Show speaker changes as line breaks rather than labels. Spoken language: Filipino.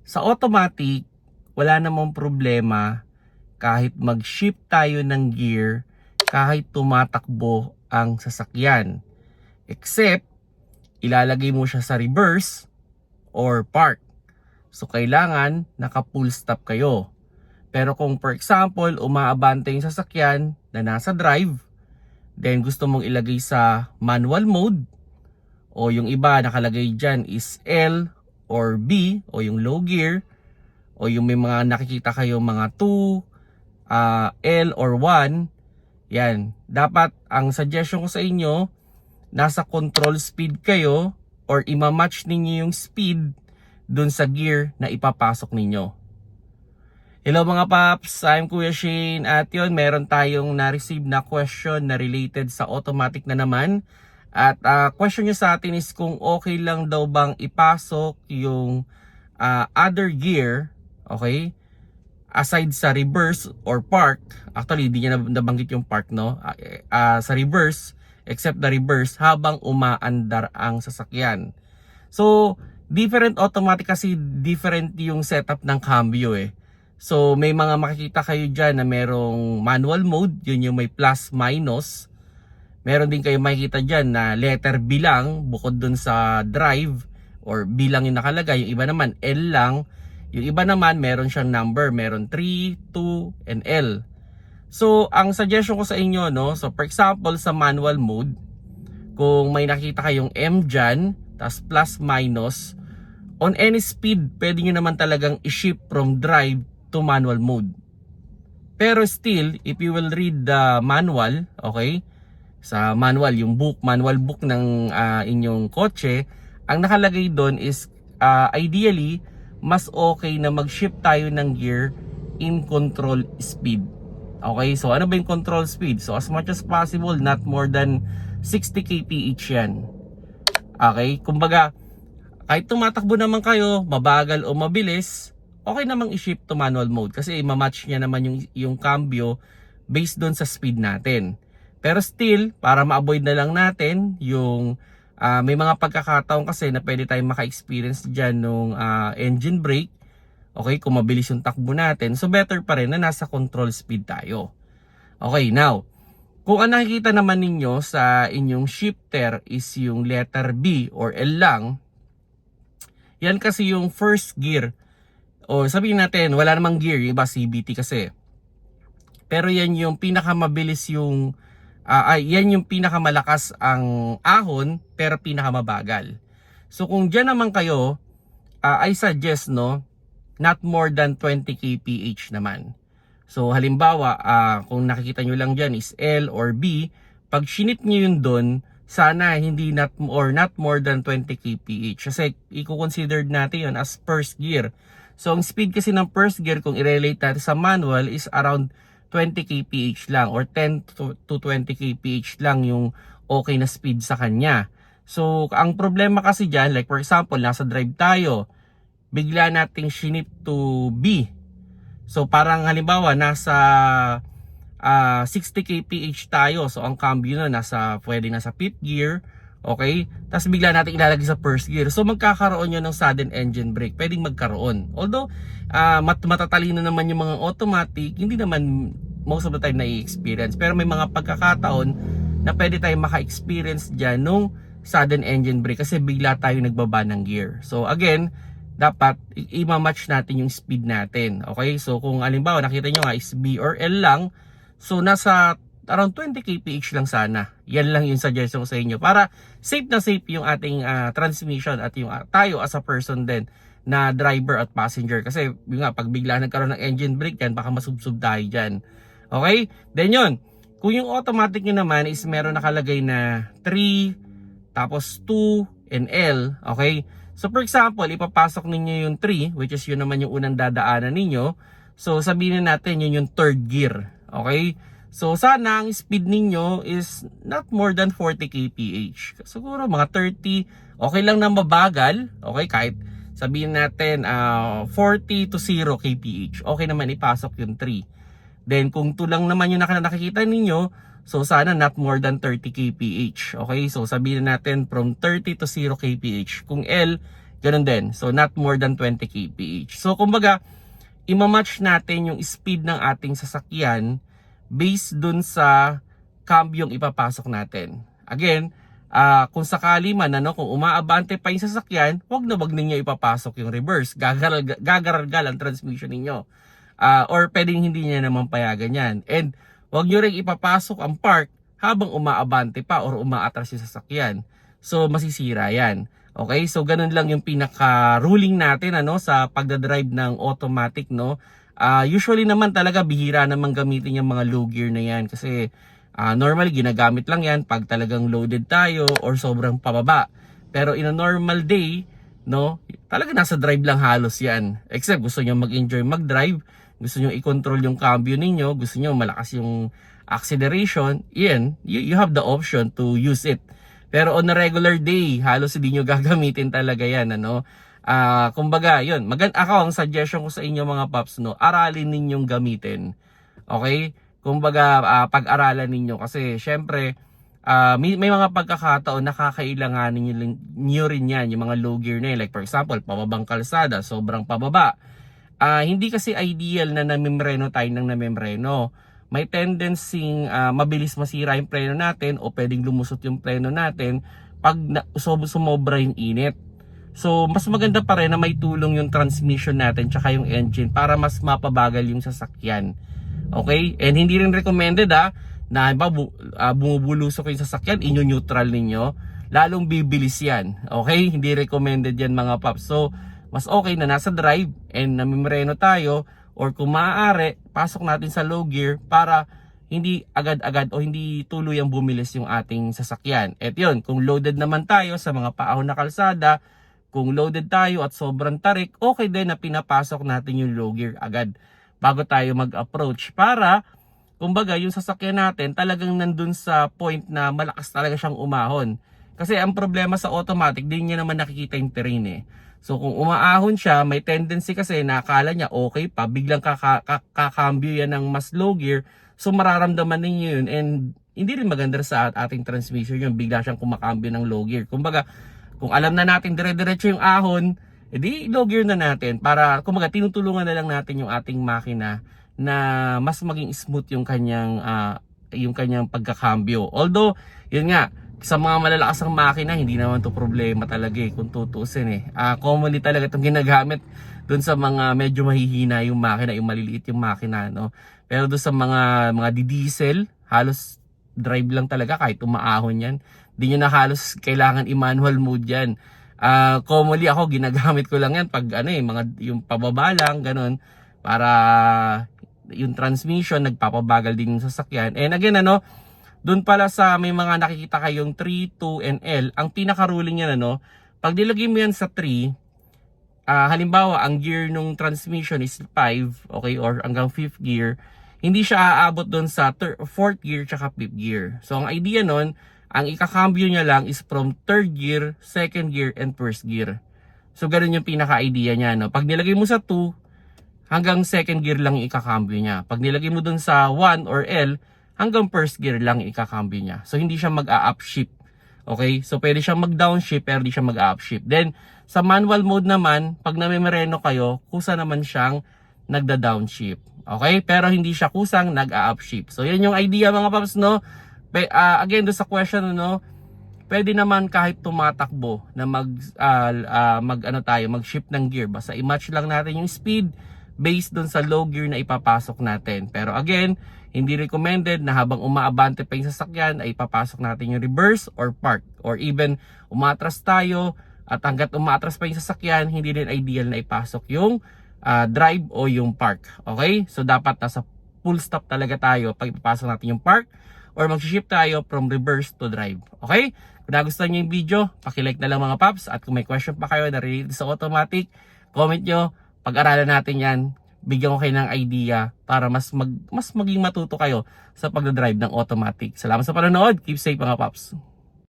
Sa automatic, wala namang problema kahit mag-shift tayo ng gear kahit tumatakbo ang sasakyan. Except, ilalagay mo siya sa reverse or park. So, kailangan naka-full stop kayo. Pero kung for example, umaabante yung sasakyan na nasa drive, then gusto mong ilagay sa manual mode, o yung iba nakalagay dyan is L or B o yung low gear, o yung may mga nakikita kayo mga 2, L or 1, yan. Dapat ang suggestion ko sa inyo, nasa control speed kayo or ima-match ninyo yung speed dun sa gear na ipapasok ninyo. Hello mga paps, I'm Kuya Shane at yun, meron tayong na-receive na question na related sa automatic na naman. At question nyo sa atin is kung okay lang daw bang ipasok yung other gear, okay, aside sa reverse or park. Actually, hindi niya nabanggit yung park, no? Sa reverse, except the reverse, habang umaandar ang sasakyan. So, different automatic kasi different yung setup ng cambio eh. So, may mga makikita kayo dyan na merong manual mode, yun yung may plus minus. Meron din kayo makikita dyan na letter B lang bukod dun sa drive or B lang yung nakalagay. Yung iba naman L lang. Yung iba naman meron siyang number. Meron 3, 2, and L. So, ang suggestion ko sa inyo, no? So, for example, sa manual mode, kung may nakita kayong M dyan, tas plus minus, on any speed, pwede nyo naman talagang i-shift from drive to manual mode. Pero still, if you will read the manual, okay, sa manual, yung manual book ng inyong kotse, ang nakalagay doon is ideally, mas okay na mag-shift tayo ng gear in control speed. Okay, so ano ba yung control speed? So as much as possible, not more than 60 kph yan. Okay, kumbaga, kahit tumatakbo naman kayo, mabagal o mabilis, okay namang i-shift to manual mode kasi i-match niya naman yung cambio based doon sa speed natin. Pero still, para ma-avoid na lang natin yung may mga pagkakataon kasi na pwede tayong maka-experience dyan nung engine brake, okay, kung mabilis yung takbo natin, so better pa rin na nasa control speed tayo. Okay, now, kung ang nakikita naman ninyo sa inyong shifter is yung letter B or L lang, yan kasi yung first gear. O sabihin natin, wala namang gear, yung iba CVT kasi. Pero yan yung pinakamabilis yung, yan yung pinakamalakas ang ahon, pero pinakamabagal. So kung dyan naman kayo, I suggest, no, not more than 20 kph naman. So halimbawa, kung nakikita nyo lang dyan is L or B, pag sinit nyo yun dun, sana hindi not more than 20 kph. Kasi i-consider natin yun as first gear. So, ang speed kasi ng first gear, kung i-relate natin sa manual, is around 20 kph lang or 10 to 20 kph lang yung okay na speed sa kanya. So, ang problema kasi dyan, like for example, nasa drive tayo, bigla nating shinip to B. So, parang halimbawa, nasa 60 kph tayo. So, ang cambio na pwede nasa 5th gear. Okay? Tapos bigla natin ilalagay sa first gear. So magkakaroon yun ng sudden engine brake. Pwedeng magkaroon. Although matatalino naman yung mga automatic, hindi naman most of the time na-experience. Pero may mga pagkakataon na pwede tayong maka-experience dyan nung sudden engine brake kasi bigla tayo nagbaba ng gear. So again, dapat i-match natin yung speed natin. Okay? So kung alimbawa nakita nyo nga is B or L lang, so nasa around 20 kph lang sana. Yan lang yung suggestion ko sa inyo para safe na safe yung ating transmission at yung tayo as a person din na driver at passenger. Kasi yung nga, pag bigla nagkaroon ng engine brake yan, baka masubsob tayo dyan. Okay? Then yun, kung yung automatic nyo naman is meron nakalagay na 3, tapos 2, and L. Okay? So for example, ipapasok ninyo yung 3, which is yun naman yung unang dadaanan ninyo. So sabihin natin yun yung third gear. Okay? So sana ang speed ninyo is not more than 40 kph. Siguro mga 30, okay lang na mabagal. Okay, kahit sabihin natin 40 to 0 kph. Okay naman ipasok yung 3. Then kung 2 lang naman yung nakikita ninyo, so sana not more than 30 kph. Okay, so sabihin natin from 30 to 0 kph. Kung L Ganun din. So not more than 20 kph. So kumbaga, imamatch natin yung speed ng ating sasakyan based dun sa cambyong ipapasok natin. Again, kung sakali man, kung umaabante pa yung sasakyan, wag ninyo ipapasok yung reverse. Gagargal ang transmission ninyo. Or pwedeng hindi niya naman payagan yan. And wag nyo rin ipapasok ang park habang umaabante pa or umaatras yung sasakyan. So masisira yan. Okay, so ganun lang yung pinaka-ruling natin sa pagdadrive ng automatic, no. Usually naman talaga bihira naman gamitin yung mga low gear na yan kasi normally ginagamit lang yan pag talagang loaded tayo or sobrang pababa. Pero in a normal day, no, talaga nasa drive lang halos yan. Except gusto nyo mag-enjoy mag-drive, gusto nyo i-control yung cambio ninyo, gusto nyo malakas yung acceleration, yan, you have the option to use it. Pero on a regular day, halos hindi nyo gagamitin talaga yan, kumbaga, yun, ang suggestion ko sa inyo mga paps, aralin ninyong gamitin. Okay? Kumbaga, pag-aralan ninyo kasi syempre, may mga pagkakataon nakakailanganin nyo rin yan, yung mga low gear na yun. Like for example, pababang kalsada, sobrang pababa. Hindi kasi ideal na namimreno tayo ng namimreno. May tendency mabilis masira yung preno natin o pwedeng lumusot yung preno natin pag sumobra yung init. So mas maganda pa rin na may tulong yung transmission natin tsaka yung engine para mas mapabagal yung sasakyan. Okay? And hindi rin recommended na bumubulusok yung sasakyan, inyo-neutral ninyo, lalong bibilis yan. Okay? Hindi recommended yan mga paps. So mas okay na nasa drive and namimreno tayo, or kung maaari, pasok natin sa low gear para hindi agad-agad o hindi tuluyang bumilis yung ating sasakyan. At yun, kung loaded naman tayo sa mga paahon na kalsada, kung loaded tayo at sobrang tarik, okay din na pinapasok natin yung low gear agad bago tayo mag-approach para, kumbaga, yung sasakyan natin talagang nandun sa point na malakas talaga siyang umahon. Kasi ang problema sa automatic, di niya naman nakikita yung terrain So kung umaahon siya, may tendency kasi nakakala niya okay pa, biglang kakambyo yan ng mas low gear, so mararamdaman ninyo yun and hindi rin maganda sa ating transmission yun, bigla siyang kumakambyo ng low gear. Kumbaga, kung alam na natin dire-diretso yung ahon, edi low gear na natin para, kumbaga, tinutulungan na lang natin yung ating makina na mas maging smooth yung kanyang pagkakambyo. Although, yun nga, sa mga malalakas ang makina, hindi naman to problema talaga kung tutusin commonly talaga itong ginagamit dun sa mga medyo mahihina yung makina, yung maliliit yung makina, no? Pero dun sa mga diesel, halos drive lang talaga kahit umaahon yan. Hindi nyo na halos kailangan i-manual mode yan. Commonly ako, ginagamit ko lang yan pag yung pababa lang, ganun, para yung transmission, nagpapabagal din yung sasakyan. And again, doon pala sa may mga nakikita kayong 3, 2, and L, ang pinaka-ruling yan, pag nilagay mo yan sa 3, halimbawa, ang gear nung transmission is 5, okay, or hanggang 5th gear, hindi siya aabot doon sa 4th gear tsaka 5th gear. So, ang idea nun, ang ikakambyo niya lang is from 3rd gear, 2nd gear, and 1st gear. So, ganun yung pinaka-idea niya, Pag nilagay mo sa 2, hanggang 2nd gear lang yung ikakambyo niya. Pag nilagay mo doon sa 1 or L, hanggang 1st gear lang ikakambyo niya. So, hindi siya mag-a-upshift. Okay? So, pwede siyang mag-downshift, pero hindi siya mag-a-upshift. Then, sa manual mode naman, pag namimereno kayo, kusa naman siyang nagda-downshift. Okay? Pero hindi siya kusang nag-a-upshift. So, yan yung idea mga paps, again, doon sa question, pwede naman kahit tumatakbo na mag-shift ng gear. Basta i-match lang natin yung speed based dun sa low gear na ipapasok natin. Pero again, hindi recommended na habang umaabante pa yung sasakyan ay ipapasok natin yung reverse or park. Or even umatras tayo at hanggat umatras pa yung sasakyan, hindi din ideal na ipasok yung drive o yung park. Okay? So dapat nasa full stop talaga tayo pag ipapasok natin yung park or mag-shift tayo from reverse to drive. Okay? Kung nagustuhan nyo yung video, pakilike na lang mga paps. At kung may question pa kayo na related sa automatic, comment nyo. Pag-aralan natin yan. Bigyan ko kayo ng idea para mas maging matuto kayo sa pagdadrive ng automatic. Salamat sa panonood. Keep safe mga paps.